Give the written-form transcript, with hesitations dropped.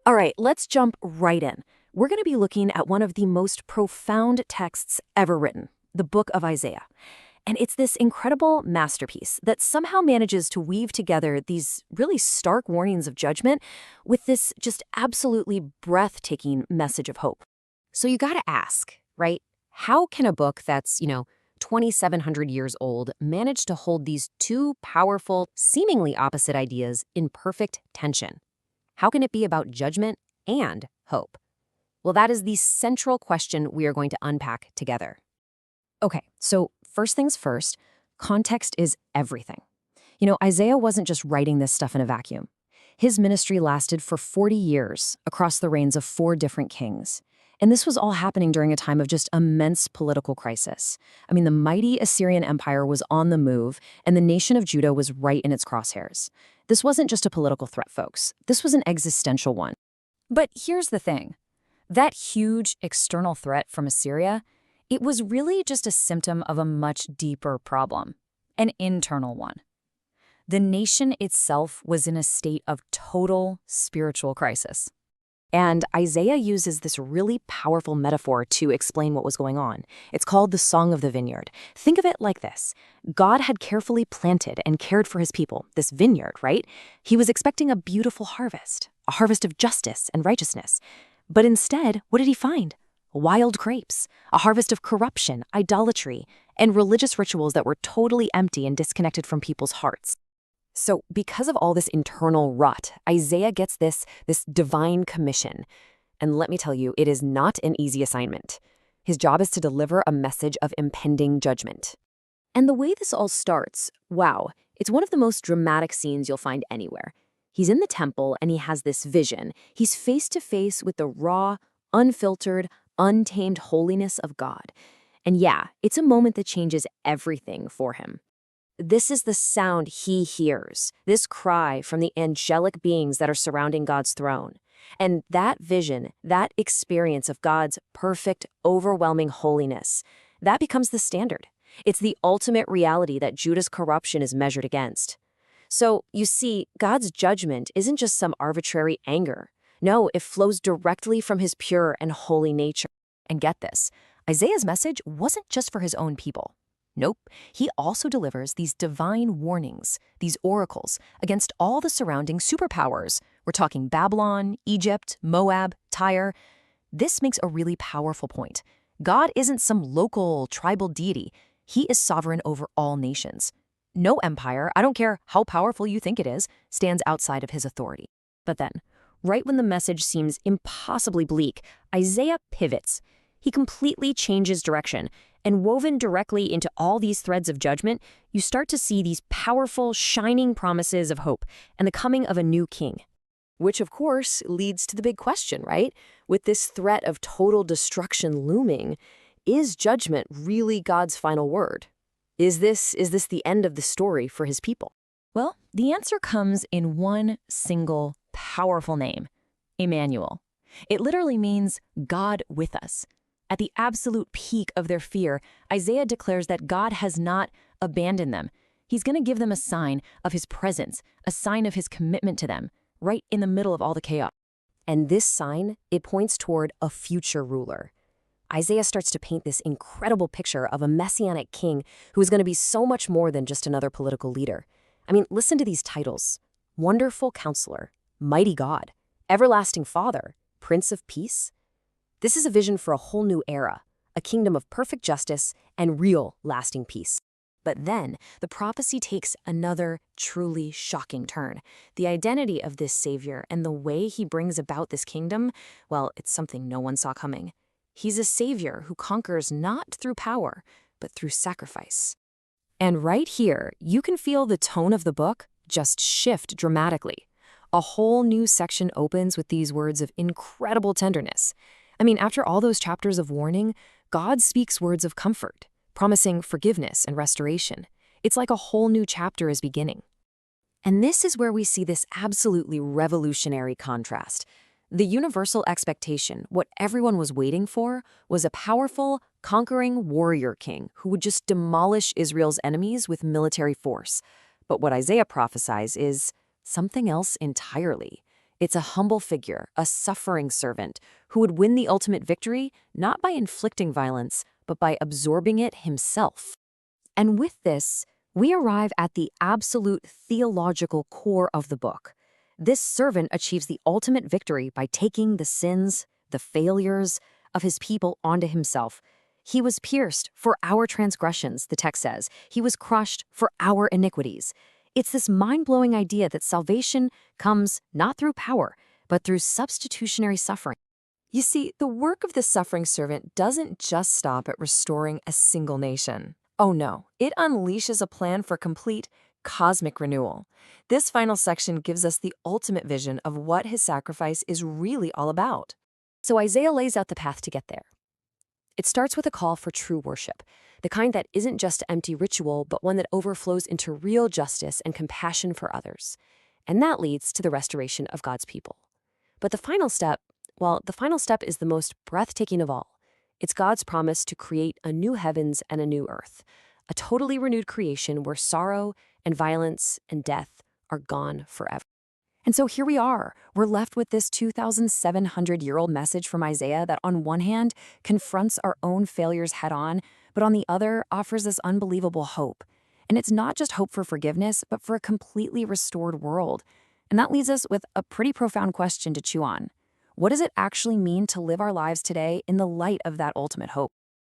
All right, let's jump right in. We're going to be looking at one of the most profound texts ever written, the book of Isaiah. And it's this incredible masterpiece that somehow manages to weave together these really stark warnings of judgment with this just absolutely breathtaking message of hope. So you got to ask, right? How can a book that's, 2,700 years old manage to hold these two powerful, seemingly opposite ideas in perfect tension? How can it be about judgment and hope? Well, that is the central question we are going to unpack together. Okay, so first things first, context is everything. Isaiah wasn't just writing this stuff in a vacuum. His ministry lasted for 40 years across the reigns of 4 different kings. And this was all happening during a time of just immense political crisis. I mean, the mighty Assyrian Empire was on the move, and the nation of Judah was right in its crosshairs. This wasn't just a political threat, folks. This was an existential one. But here's the thing. That huge external threat from Assyria, it was really just a symptom of a much deeper problem, an internal one. The nation itself was in a state of total spiritual crisis. And Isaiah uses this really powerful metaphor to explain what was going on. It's called the Song of the Vineyard. Think of it like this. God had carefully planted and cared for his people, this vineyard, right? He was expecting a beautiful harvest, a harvest of justice and righteousness. But instead, what did he find? Wild grapes, a harvest of corruption, idolatry, and religious rituals that were totally empty and disconnected from people's hearts. So because of all this internal rot, Isaiah gets this divine commission. And let me tell you, it is not an easy assignment. His job is to deliver a message of impending judgment. And the way this all starts, wow, it's one of the most dramatic scenes you'll find anywhere. He's in the temple and he has this vision. He's face to face with the raw, unfiltered, untamed holiness of God. And yeah, it's a moment that changes everything for him. This is the sound he hears, this cry from the angelic beings that are surrounding God's throne. And that vision, that experience of God's perfect, overwhelming holiness, that becomes the standard. It's the ultimate reality that Judah's corruption is measured against. So, you see, God's judgment isn't just some arbitrary anger. No, it flows directly from his pure and holy nature. And get this, Isaiah's message wasn't just for his own people. Nope, he also delivers these divine warnings, these oracles, against all the surrounding superpowers. We're talking Babylon, Egypt, Moab, Tyre. This makes a really powerful point. God isn't some local, tribal deity. He is sovereign over all nations. No empire, I don't care how powerful you think it is, stands outside of his authority. But then, right when the message seems impossibly bleak, Isaiah pivots. He completely changes direction. And woven directly into all these threads of judgment, you start to see these powerful, shining promises of hope and the coming of a new king. Which, of course, leads to the big question, right? With this threat of total destruction looming, is judgment really God's final word? Is this the end of the story for his people? Well, the answer comes in one single, powerful name, Immanuel. It literally means God with us. At the absolute peak of their fear, Isaiah declares that God has not abandoned them. He's going to give them a sign of his presence, a sign of his commitment to them, right in the middle of all the chaos. And this sign, it points toward a future ruler. Isaiah starts to paint this incredible picture of a messianic king who is going to be so much more than just another political leader. I mean, listen to these titles: Wonderful Counselor, Mighty God, Everlasting Father, Prince of Peace. This is a vision for a whole new era, a kingdom of perfect justice and real lasting peace. But then, the prophecy takes another truly shocking turn. The identity of this Savior and the way he brings about this kingdom, well, it's something no one saw coming. He's a Savior who conquers not through power, but through sacrifice. And right here, you can feel the tone of the book just shift dramatically. A whole new section opens with these words of incredible tenderness. I mean, after all those chapters of warning, God speaks words of comfort, promising forgiveness and restoration. It's like a whole new chapter is beginning. And this is where we see this absolutely revolutionary contrast. The universal expectation, what everyone was waiting for, was a powerful, conquering warrior king who would just demolish Israel's enemies with military force. But what Isaiah prophesies is something else entirely. It's a humble figure, a suffering servant, who would win the ultimate victory not by inflicting violence, but by absorbing it himself. And with this, we arrive at the absolute theological core of the book. This servant achieves the ultimate victory by taking the sins, the failures of his people onto himself. He was pierced for our transgressions, the text says. He was crushed for our iniquities. It's this mind-blowing idea that salvation comes not through power, but through substitutionary suffering. You see, the work of the suffering servant doesn't just stop at restoring a single nation. Oh no, it unleashes a plan for complete cosmic renewal. This final section gives us the ultimate vision of what his sacrifice is really all about. So Isaiah lays out the path to get there. It starts with a call for true worship, the kind that isn't just empty ritual, but one that overflows into real justice and compassion for others. And that leads to the restoration of God's people. But the final step is the most breathtaking of all. It's God's promise to create a new heavens and a new earth, a totally renewed creation where sorrow and violence and death are gone forever. And so here we are. We're left with this 2,700-year-old message from Isaiah that on one hand confronts our own failures head-on, but on the other offers us unbelievable hope. And it's not just hope for forgiveness, but for a completely restored world. And that leaves us with a pretty profound question to chew on. What does it actually mean to live our lives today in the light of that ultimate hope?